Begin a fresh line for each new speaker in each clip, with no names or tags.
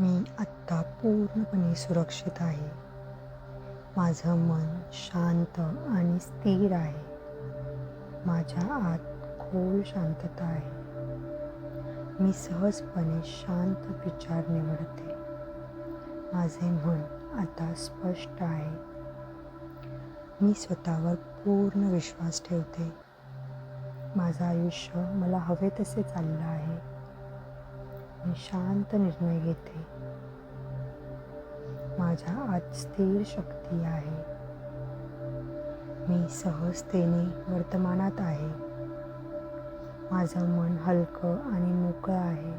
मी आत्ता पूर्णपणे सुरक्षित आहे. माझं मन शांत आणि स्थिर आहे. माझ्या आत खोल शांतता आहे. मी सहजपणे शांत विचार निवडते. माझे मन आता स्पष्ट आहे. मी स्वतःवर पूर्ण विश्वास ठेवते. माझं आयुष्य मला हवे तसे चाललं आहे. मी शांत निर्णय घेते. माझ्या आत स्थिर शक्ती आहे. मी सहजतेने वर्तमानात आहे. माझं मन हलकं आणि मोकळं आहे.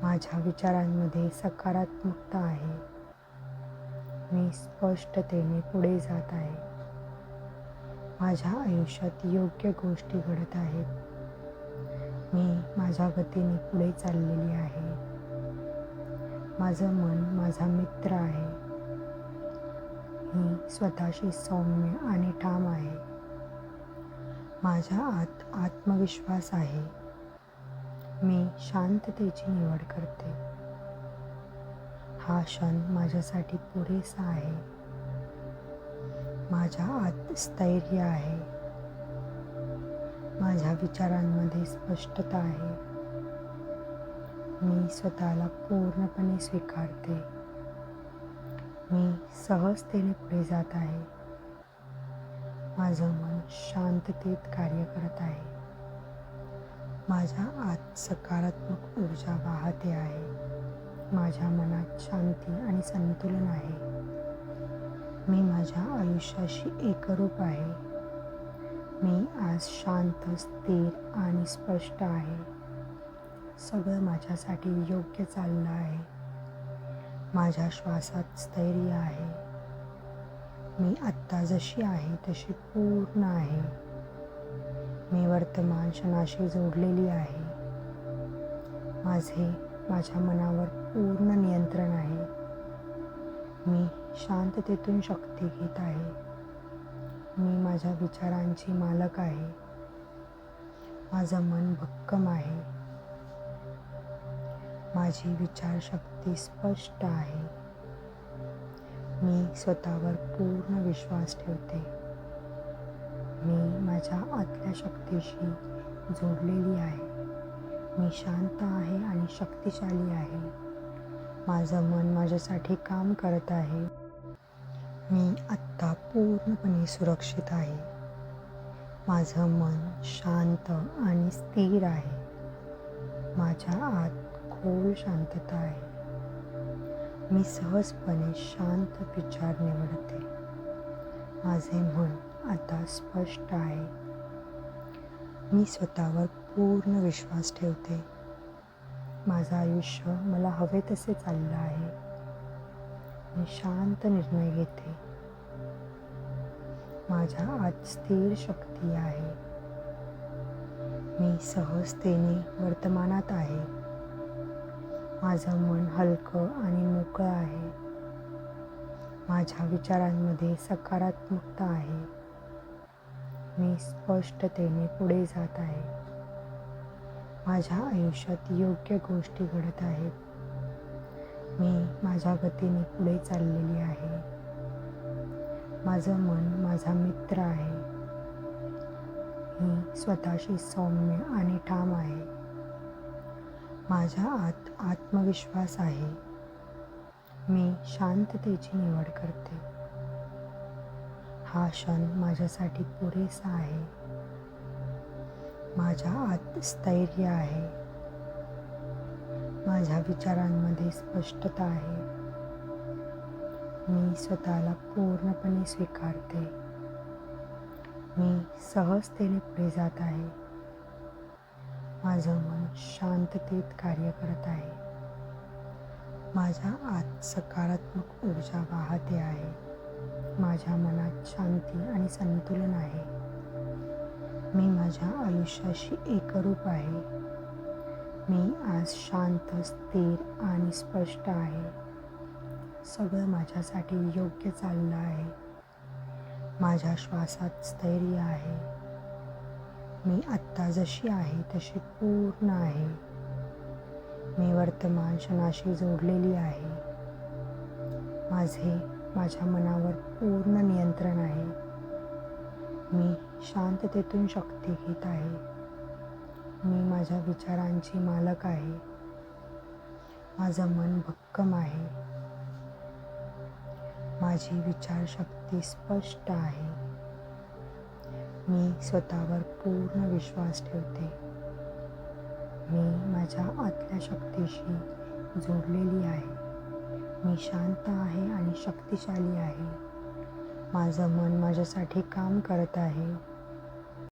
माझ्या विचारांमध्ये सकारात्मकता आहे. मी स्पष्टतेने पुढे जात आहे. माझ्या आयुष्यात योग्य गोष्टी घडत आहेत. मी माझ्या गतीने पुढे चाललेली आहे. माझं मन माझा मित्र आहे. मी स्वतःशी सौम्य आणि ठाम आहे. माझ्या आत आत्मविश्वास आहे. मी शांततेची निवड करते. हा क्षण माझ्यासाठी पुरेसा आहे. माझ्या आत स्थैर्य आहे. माझ्या विचारांमध्ये स्पष्टता आहे. मी स्वतःला पूर्णपणे स्वीकारते. मी सहजतेने पुढे जात आहे. माझं मन शांततेत कार्य करत आहे. माझ्या आत सकारात्मक ऊर्जा वाहते आहे. माझ्या मनात शांती आणि संतुलन आहे. मी माझ्या आयुष्याशी एकरूप आहे. मी आज शांत, स्थिर आणि स्पष्ट आहे. सगळं माझ्यासाठी योग्य चाललं आहे. माझ्या श्वासात स्थैर्य आहे. मी आत्ता जशी आहे तशी पूर्ण आहे. मी वर्तमान क्षणाशी जोडलेली आहे. माझ्या मनावर पूर्ण नियंत्रण आहे. मी शांततेतून शक्ती घेत आहे. मी माझ्या विचारांची मालक आहे. माझं मन भक्कम आहे. माझी विचारशक्ती स्पष्ट आहे. मी स्वतःवर पूर्ण विश्वास ठेवते. मी माझ्या आतल्या शक्तीशी जोडलेली आहे. मी शांत आहे आणि शक्तिशाली आहे. माझं मन माझ्यासाठी काम करत आहे. मी आत्ता पूर्णपणे सुरक्षित आहे. माझं मन शांत आणि स्थिर आहे. माझ्या आत खोल शांतता आहे. मी सहजपणे शांत विचार निवडते. माझे मन आता स्पष्ट आहे. मी स्वतःवर पूर्ण विश्वास ठेवते. माझं आयुष्य मला हवे तसे चाललं आहे. मी शांत निर्णय घेते. माझ्या आत स्थिर शक्ती आहे. मी सहजतेने वर्तमानात आहे. माझं मन हलकं आणि मोकळं आहे. माझ्या विचारांमध्ये सकारात्मकता आहे. मी स्पष्टतेने पुढे जात आहे. माझ्या आयुष्यात योग्य गोष्टी घडत आहेत. मी माझ्या गतीने पुढे चाललेली आहे. माझं मन माझा मित्र आहे. मी स्वतःशी सौम्य आणि ठाम आहे. माझ्या आत आत्मविश्वास आहे. मी शांततेची निवड करते. हा क्षण माझ्यासाठी पुरेसा आहे. माझ्या आत स्थैर्य आहे. माझ्या विचारांमध्ये स्पष्टता आहे. मी स्वतःला पूर्णपणे स्वीकारते. मी सहजतेने पुढे जात आहे. माझं मन शांततेत कार्य करत आहे. माझ्या आत सकारात्मक ऊर्जा वाहते आहे. माझ्या मनात शांती आणि संतुलन आहे. मी माझ्या आयुष्याशी एकरूप आहे. मी आज शांत, स्थिर आणि स्पष्ट आहे. सगळं माझ्यासाठी योग्य चाललं आहे. माझ्या श्वासात स्थैर्य आहे. मी आत्ता जशी आहे तशी पूर्ण आहे. मी वर्तमान क्षणाशी जोडलेली आहे. माझ्या मनावर पूर्ण नियंत्रण आहे. मी शांततेतून शक्ती घेत आहे. मी माझ्या विचारांची मालक आहे. माझं मन भक्कम आहे. माझी विचारशक्ती स्पष्ट आहे. मी स्वतःवर पूर्ण विश्वास ठेवते. मी माझ्या आतल्या शक्तीशी जोडलेली आहे. मी शांत आहे आणि शक्तिशाली आहे. माझं मन माझ्यासाठी काम करत आहे.